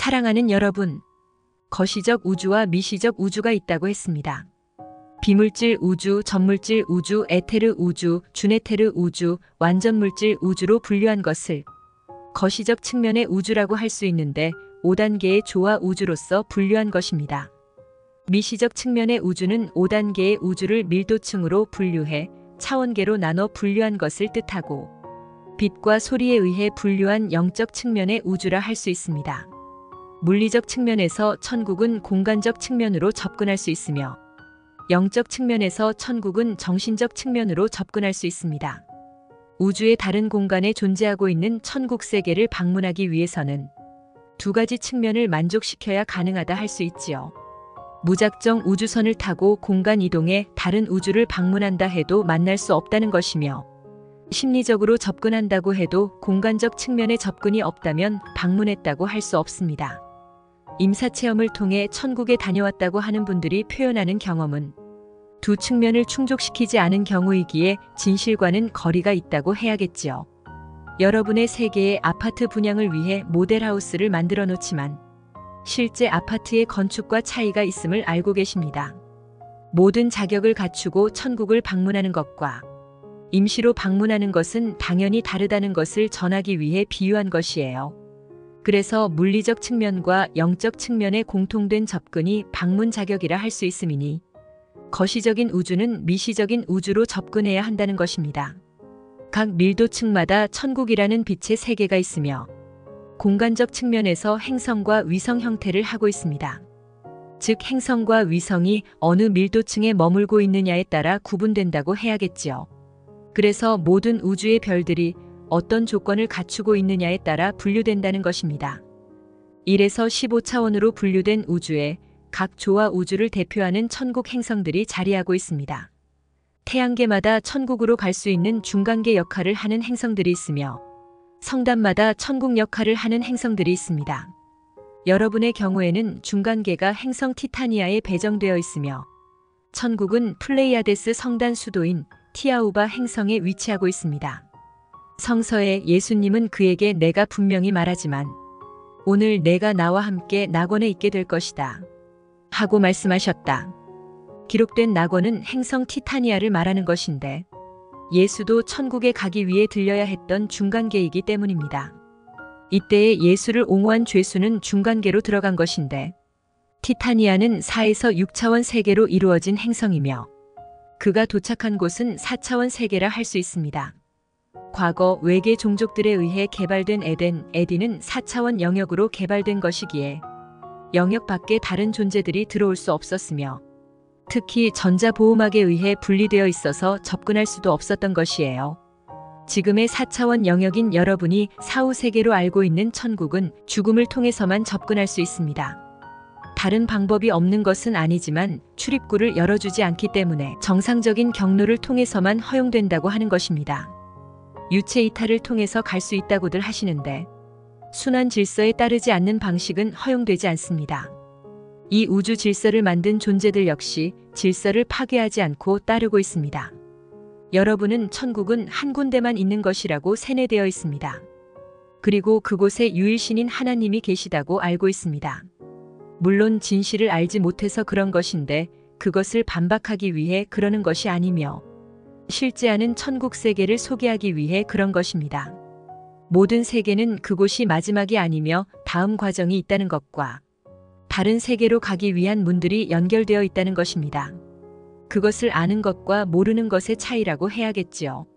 사랑하는 여러분, 거시적 우주와 미시적 우주가 있다고 했습니다. 비물질 우주, 전물질 우주, 에테르 우주, 준에테르 우주, 완전물질 우주로 분류한 것을 거시적 측면의 우주라고 할 수 있는데 5단계의 조화 우주로서 분류한 것입니다. 미시적 측면의 우주는 5단계의 우주를 밀도층으로 분류해 차원계로 나눠 분류한 것을 뜻하고 빛과 소리에 의해 분류한 영적 측면의 우주라 할 수 있습니다. 물리적 측면에서 천국은 공간적 측면으로 접근할 수 있으며 영적 측면에서 천국은 정신적 측면으로 접근할 수 있습니다. 우주의 다른 공간에 존재하고 있는 천국 세계를 방문하기 위해서는 두 가지 측면을 만족시켜야 가능하다 할 수 있지요. 무작정 우주선을 타고 공간 이동해 다른 우주를 방문한다 해도 만날 수 없다는 것이며 심리적으로 접근한다고 해도 공간적 측면에 접근이 없다면 방문했다고 할 수 없습니다. 임사체험을 통해 천국에 다녀왔다고 하는 분들이 표현하는 경험은 두 측면을 충족시키지 않은 경우이기에 진실과는 거리가 있다고 해야겠지요. 여러분의 세계의 아파트 분양을 위해 모델하우스를 만들어 놓지만 실제 아파트의 건축과 차이가 있음을 알고 계십니다. 모든 자격을 갖추고 천국을 방문하는 것과 임시로 방문하는 것은 당연히 다르다는 것을 전하기 위해 비유한 것이에요. 그래서 물리적 측면과 영적 측면의 공통된 접근이 방문 자격이라 할 수 있음이니 거시적인 우주는 미시적인 우주로 접근해야 한다는 것입니다. 각 밀도층마다 천국이라는 빛의 세계가 있으며 공간적 측면에서 행성과 위성 형태를 하고 있습니다. 즉 행성과 위성이 어느 밀도층에 머물고 있느냐에 따라 구분된다고 해야겠지요. 그래서 모든 우주의 별들이 어떤 조건을 갖추고 있느냐에 따라 분류된다는 것입니다. 1에서 15차원으로 분류된 우주에 각 조화 우주를 대표하는 천국 행성들이 자리하고 있습니다. 태양계마다 천국으로 갈 수 있는 중간계 역할을 하는 행성들이 있으며 성단마다 천국 역할을 하는 행성들이 있습니다. 여러분의 경우에는 중간계가 행성 티타니아에 배정되어 있으며 천국은 플레이아데스 성단 수도인 티아우바 행성에 위치하고 있습니다. 성서에 예수님은 그에게 내가 분명히 말하지만 오늘 내가 나와 함께 낙원에 있게 될 것이다 하고 말씀하셨다. 기록된 낙원은 행성 티타니아를 말하는 것인데 예수도 천국에 가기 위해 들려야 했던 중간계이기 때문입니다. 이때에 예수를 옹호한 죄수는 중간계로 들어간 것인데 티타니아는 4에서 6차원 세계로 이루어진 행성이며 그가 도착한 곳은 4차원 세계라 할 수 있습니다. 과거 외계 종족들에 의해 개발된 에덴은 4차원 영역으로 개발된 것이기에 영역 밖에 다른 존재들이 들어올 수 없었으며 특히 전자보호막에 의해 분리되어 있어서 접근할 수도 없었던 것이에요. 지금의 4차원 영역인 여러분이 사후세계로 알고 있는 천국은 죽음을 통해서만 접근할 수 있습니다. 다른 방법이 없는 것은 아니지만 출입구를 열어주지 않기 때문에 정상적인 경로를 통해서만 허용된다고 하는 것입니다. 유체 이탈을 통해서 갈 수 있다고들 하시는데 순환 질서에 따르지 않는 방식은 허용되지 않습니다. 이 우주 질서를 만든 존재들 역시 질서를 파괴하지 않고 따르고 있습니다. 여러분은 천국은 한 군데만 있는 것이라고 세뇌되어 있습니다. 그리고 그곳에 유일신인 하나님이 계시다고 알고 있습니다. 물론 진실을 알지 못해서 그런 것인데 그것을 반박하기 위해 그러는 것이 아니며 실제하는 천국 세계를 소개하기 위해 그런 것입니다. 모든 세계는 그곳이 마지막이 아니며 다음 과정이 있다는 것과 다른 세계로 가기 위한 문들이 연결되어 있다는 것입니다. 그것을 아는 것과 모르는 것의 차이라고 해야겠지요.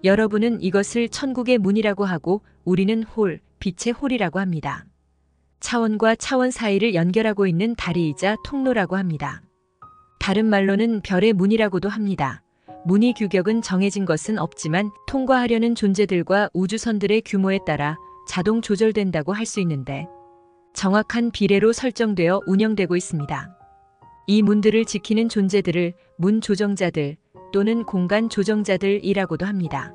여러분은 이것을 천국의 문이라고 하고 우리는 빛의 홀이라고 합니다. 차원과 차원 사이를 연결하고 있는 다리이자 통로라고 합니다. 다른 말로는 별의 문이라고도 합니다. 문의 규격은 정해진 것은 없지만 통과하려는 존재들과 우주선들의 규모에 따라 자동 조절된다고 할 수 있는데 정확한 비례로 설정되어 운영되고 있습니다. 이 문들을 지키는 존재들을 문 조정자들 또는 공간 조정자들이라고도 합니다.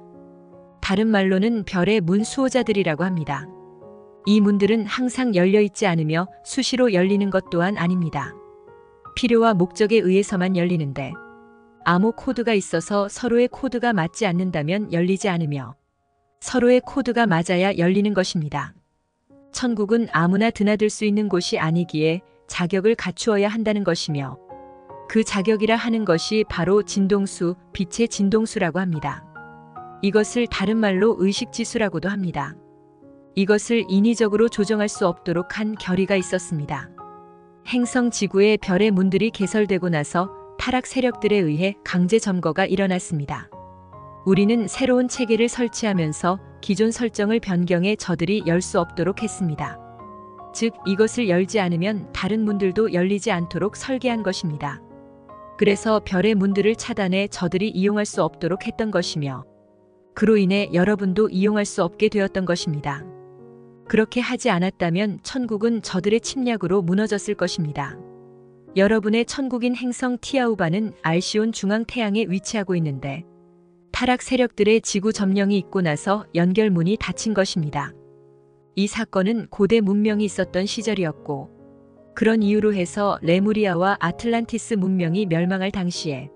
다른 말로는 별의 문 수호자들이라고 합니다. 이 문들은 항상 열려 있지 않으며 수시로 열리는 것 또한 아닙니다. 필요와 목적에 의해서만 열리는데 암호 코드가 있어서 서로의 코드가 맞지 않는다면 열리지 않으며 서로의 코드가 맞아야 열리는 것입니다. 천국은 아무나 드나들 수 있는 곳이 아니기에 자격을 갖추어야 한다는 것이며 그 자격이라 하는 것이 바로 진동수, 빛의 진동수라고 합니다. 이것을 다른 말로 의식지수라고도 합니다. 이것을 인위적으로 조정할 수 없도록 한 결의가 있었습니다. 행성 지구의 별의 문들이 개설되고 나서 타락 세력들에 의해 강제 점거가 일어났습니다. 우리는 새로운 체계를 설치하면서 기존 설정을 변경해 저들이 열 수 없도록 했습니다. 즉, 이것을 열지 않으면 다른 문들도 열리지 않도록 설계한 것입니다. 그래서 별의 문들을 차단해 저들이 이용할 수 없도록 했던 것이며 그로 인해 여러분도 이용할 수 없게 되었던 것입니다. 그렇게 하지 않았다면 천국은 저들의 침략으로 무너졌을 것입니다. 여러분의 천국인 행성 티아우바는 알시온 중앙 태양에 위치하고 있는데 타락 세력들의 지구 점령이 있고 나서 연결문이 닫힌 것입니다. 이 사건은 고대 문명이 있었던 시절이었고 그런 이유로 해서 레무리아와 아틀란티스 문명이 멸망할 당시에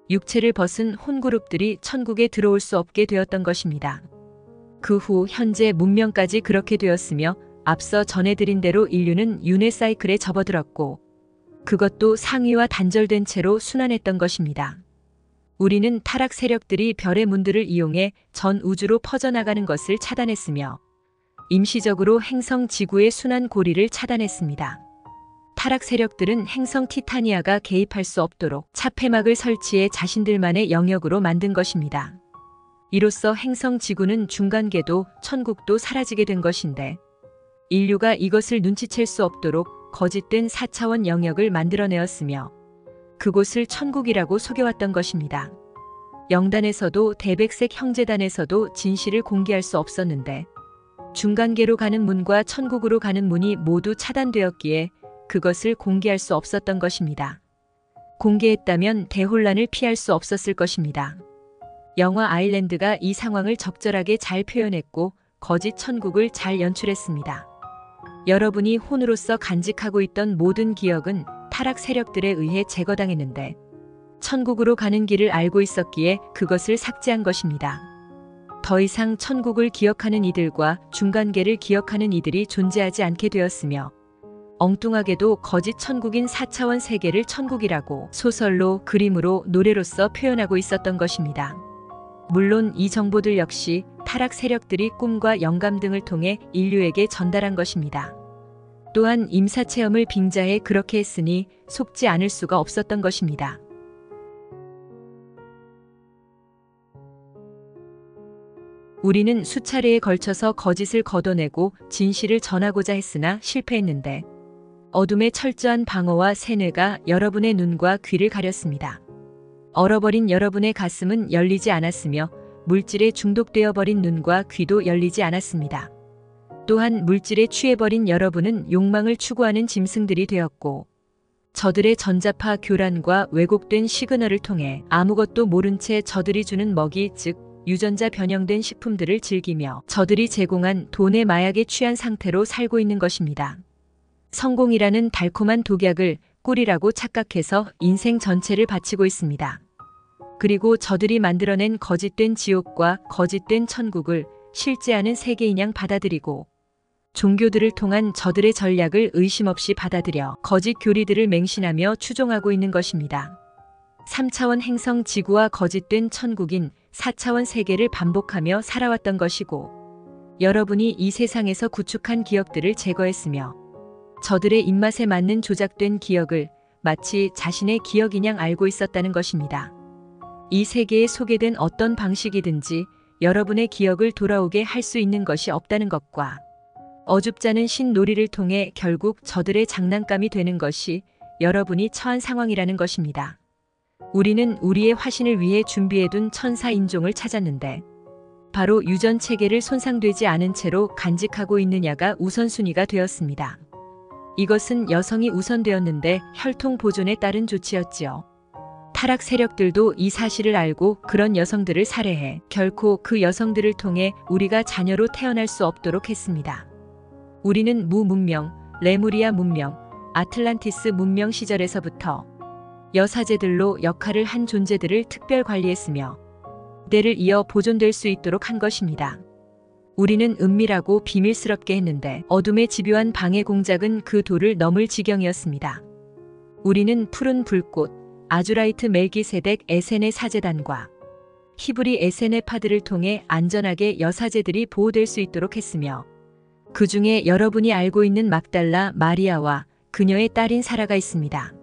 육체를 벗은 혼그룹들이 천국에 들어올 수 없게 되었던 것입니다. 그 후 현재 문명까지 그렇게 되었으며 앞서 전해드린 대로 인류는 윤회 사이클에 접어들었고 그것도 상위와 단절된 채로 순환했던 것입니다. 우리는 타락 세력들이 별의 문들을 이용해 전 우주로 퍼져나가는 것을 차단했으며 임시적으로 행성 지구의 순환 고리를 차단했습니다. 타락 세력들은 행성 티타니아가 개입할 수 없도록 차폐막을 설치해 자신들만의 영역으로 만든 것입니다. 이로써 행성 지구는 중간계도 천국도 사라지게 된 것인데 인류가 이것을 눈치챌 수 없도록 거짓된 4차원 영역을 만들어내었으며 그곳을 천국이라고 속여왔던 것입니다. 영단에서도 대백색 형제단에서도 진실을 공개할 수 없었는데 중간계로 가는 문과 천국으로 가는 문이 모두 차단되었기에 그것을 공개할 수 없었던 것입니다. 공개했다면 대혼란을 피할 수 없었을 것입니다. 영화 아일랜드가 이 상황을 적절하게 잘 표현했고 거짓 천국을 잘 연출했습니다. 여러분이 혼으로서 간직하고 있던 모든 기억은 타락 세력들에 의해 제거당했는데 천국으로 가는 길을 알고 있었기에 그것을 삭제한 것입니다. 더 이상 천국을 기억하는 이들과 중간계를 기억하는 이들이 존재하지 않게 되었으며 엉뚱하게도 거짓 천국인 4차원 세계를 천국이라고 소설로, 그림으로, 노래로서 표현하고 있었던 것입니다. 물론 이 정보들 역시 타락 세력들이 꿈과 영감 등을 통해 인류에게 전달한 것입니다. 또한 임사체험을 빙자해 그렇게 했으니 속지 않을 수가 없었던 것입니다. 우리는 수차례에 걸쳐서 거짓을 걷어내고 진실을 전하고자 했으나 실패했는데 어둠의 철저한 방어와 세뇌가 여러분의 눈과 귀를 가렸습니다. 얼어버린 여러분의 가슴은 열리지 않았으며 물질에 중독되어 버린 눈과 귀도 열리지 않았습니다. 또한 물질에 취해버린 여러분은 욕망을 추구하는 짐승들이 되었고 저들의 전자파 교란과 왜곡된 시그널을 통해 아무것도 모른 채 저들이 주는 먹이 즉 유전자 변형된 식품들을 즐기며 저들이 제공한 돈의 마약에 취한 상태로 살고 있는 것입니다. 성공이라는 달콤한 독약을 꿀이라고 착각해서 인생 전체를 바치고 있습니다. 그리고 저들이 만들어낸 거짓된 지옥과 거짓된 천국을 실제하는 세계인양 받아들이고 종교들을 통한 저들의 전략을 의심 없이 받아들여 거짓 교리들을 맹신하며 추종하고 있는 것입니다. 3차원 행성 지구와 거짓된 천국인 4차원 세계를 반복하며 살아왔던 것이고 여러분이 이 세상에서 구축한 기억들을 제거했으며 저들의 입맛에 맞는 조작된 기억을 마치 자신의 기억이냥 알고 있었다는 것입니다. 이 세계에 소개된 어떤 방식이든지 여러분의 기억을 돌아오게 할 수 있는 것이 없다는 것과 어줍잖은 신놀이를 통해 결국 저들의 장난감이 되는 것이 여러분이 처한 상황이라는 것입니다. 우리는 우리의 화신을 위해 준비해둔 천사 인종을 찾았는데 바로 유전 체계를 손상되지 않은 채로 간직하고 있느냐가 우선순위가 되었습니다. 이것은 여성이 우선되었는데 혈통 보존에 따른 조치였지요. 타락 세력들도 이 사실을 알고 그런 여성들을 살해해 결코 그 여성들을 통해 우리가 자녀로 태어날 수 없도록 했습니다. 우리는 무문명, 레무리아 문명, 아틀란티스 문명 시절에서부터 여사제들로 역할을 한 존재들을 특별 관리했으며 때를 이어 보존될 수 있도록 한 것입니다. 우리는 은밀하고 비밀스럽게 했는데 어둠의 집요한 방해 공작은 그 도를 넘을 지경이었습니다. 우리는 푸른 불꽃, 아주라이트 멜기세덱 에센의 사제단과 히브리 에센의 파드를 통해 안전하게 여사제들이 보호될 수 있도록 했으며 그 중에 여러분이 알고 있는 막달라 마리아와 그녀의 딸인 사라가 있습니다.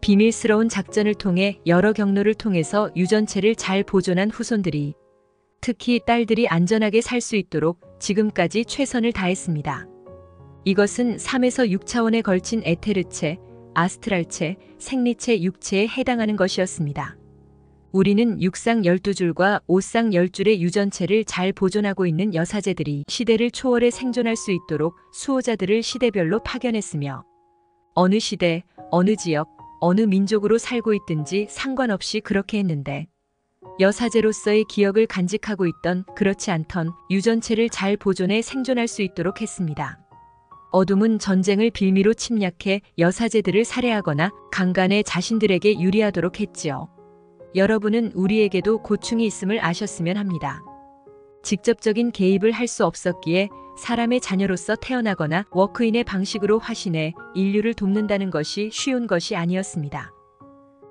비밀스러운 작전을 통해 여러 경로를 통해서 유전체를 잘 보존한 후손들이 특히 딸들이 안전하게 살 수 있도록 지금까지 최선을 다했습니다. 이것은 3에서 6차원에 걸친 에테르체, 아스트랄체, 생리체, 육체에 해당하는 것이었습니다. 우리는 육상 12줄과 오상 10줄의 유전체를 잘 보존하고 있는 여사제들이 시대를 초월해 생존할 수 있도록 수호자들을 시대별로 파견했으며 어느 시대, 어느 지역, 어느 민족으로 살고 있든지 상관없이 그렇게 했는데 여사제로서의 기억을 간직하고 있던 그렇지 않던 유전체를 잘 보존해 생존할 수 있도록 했습니다. 어둠은 전쟁을 빌미로 침략해 여사제들을 살해하거나 강간해 자신들에게 유리하도록 했지요. 여러분은 우리에게도 고충이 있음을 아셨으면 합니다. 직접적인 개입을 할 수 없었기에 사람의 자녀로서 태어나거나 워크인의 방식으로 화신해 인류를 돕는다는 것이 쉬운 것이 아니었습니다.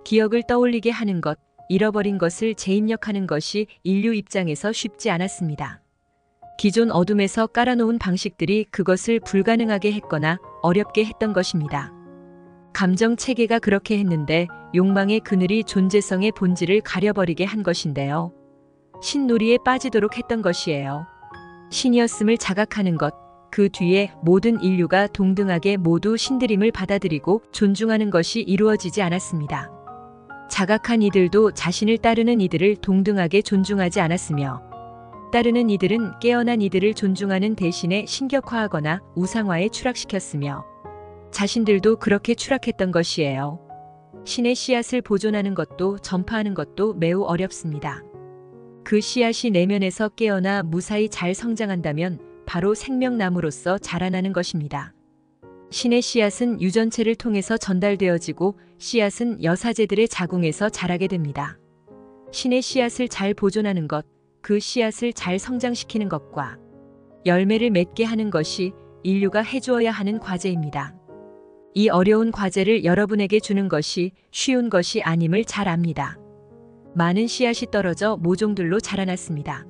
기억을 떠올리게 하는 것, 잃어버린 것을 재입력하는 것이 인류 입장에서 쉽지 않았습니다. 기존 어둠에서 깔아놓은 방식들이 그것을 불가능하게 했거나 어렵게 했던 것입니다. 감정 체계가 그렇게 했는데 욕망의 그늘이 존재성의 본질을 가려버리게 한 것인데요. 신놀이에 빠지도록 했던 것이에요. 신이었음을 자각하는 것, 그 뒤에 모든 인류가 동등하게 모두 신들임을 받아들이고 존중하는 것이 이루어지지 않았습니다. 자각한 이들도 자신을 따르는 이들을 동등하게 존중하지 않았으며 따르는 이들은 깨어난 이들을 존중하는 대신에 신격화하거나 우상화에 추락시켰으며 자신들도 그렇게 추락했던 것이에요. 신의 씨앗을 보존하는 것도 전파하는 것도 매우 어렵습니다. 그 씨앗이 내면에서 깨어나 무사히 잘 성장한다면 바로 생명나무로서 자라나는 것입니다. 신의 씨앗은 유전체를 통해서 전달되어지고 씨앗은 여사제들의 자궁에서 자라게 됩니다. 신의 씨앗을 잘 보존하는 것, 그 씨앗을 잘 성장시키는 것과 열매를 맺게 하는 것이 인류가 해주어야 하는 과제입니다. 이 어려운 과제를 여러분에게 주는 것이 쉬운 것이 아님을 잘 압니다. 많은 씨앗이 떨어져 모종들로 자라났습니다.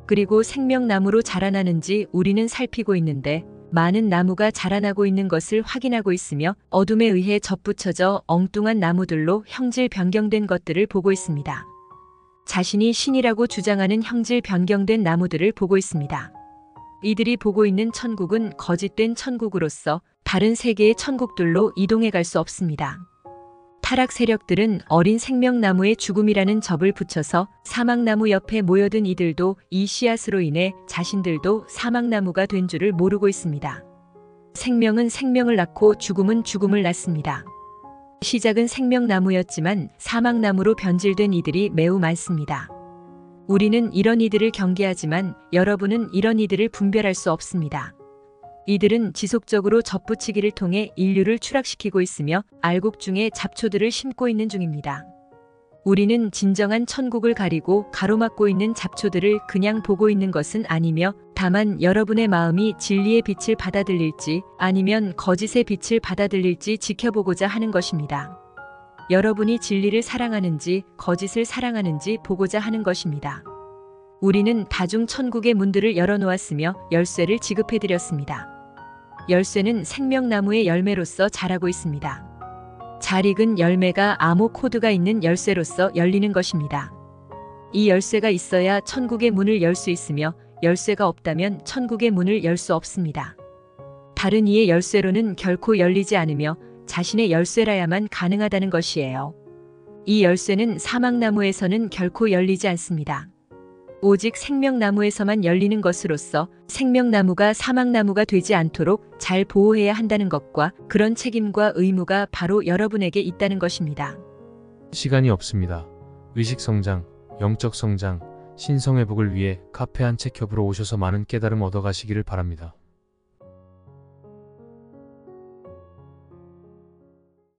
그리고 생명나무로 자라나는지 우리는 살피고 있는데 많은 나무가 자라나고 있는 것을 확인하고 있으며 어둠에 의해 접붙여져 엉뚱한 나무들로 형질 변경된 것들을 보고 있습니다. 자신이 신이라고 주장하는 형질 변경된 나무들을 보고 있습니다. 이들이 보고 있는 천국은 거짓된 천국으로서 다른 세계의 천국들로 이동해 갈 수 없습니다. 타락 세력들은 어린 생명나무에 죽음이라는 접을 붙여서 사막나무 옆에 모여든 이들도 이 씨앗으로 인해 자신들도 사막나무가 된 줄을 모르고 있습니다. 생명은 생명을 낳고 죽음은 죽음을 낳습니다. 시작은 생명나무였지만 사막나무로 변질된 이들이 매우 많습니다. 우리는 이런 이들을 경계하지만 여러분은 이런 이들을 분별할 수 없습니다. 이들은 지속적으로 접붙이기를 통해 인류를 추락시키고 있으며 알곡 중에 잡초들을 심고 있는 중입니다. 우리는 진정한 천국을 가리고 가로막고 있는 잡초들을 그냥 보고 있는 것은 아니며 다만 여러분의 마음이 진리의 빛을 받아들일지 아니면 거짓의 빛을 받아들일지 지켜보고자 하는 것입니다. 여러분이 진리를 사랑하는지 거짓을 사랑하는지 보고자 하는 것입니다. 우리는 다중 천국의 문들을 열어놓았으며 열쇠를 지급해드렸습니다. 열쇠는 생명나무의 열매로서 자라고 있습니다. 잘 익은 열매가 암호 코드가 있는 열쇠로서 열리는 것입니다. 이 열쇠가 있어야 천국의 문을 열 수 있으며 열쇠가 없다면 천국의 문을 열 수 없습니다. 다른 이의 열쇠로는 결코 열리지 않으며 자신의 열쇠라야만 가능하다는 것이에요. 이 열쇠는 사막나무에서는 결코 열리지 않습니다. 오직 생명나무에서만 열리는 것으로서 생명나무가 사막나무가 되지 않도록 잘 보호해야 한다는 것과 그런 책임과 의무가 바로 여러분에게 있다는 것입니다. 시간이 없습니다. 의식 성장, 영적 성장, 신성회복을 위해 카페 한 책 협으로 오셔서 많은 깨달음 얻어가시기를 바랍니다.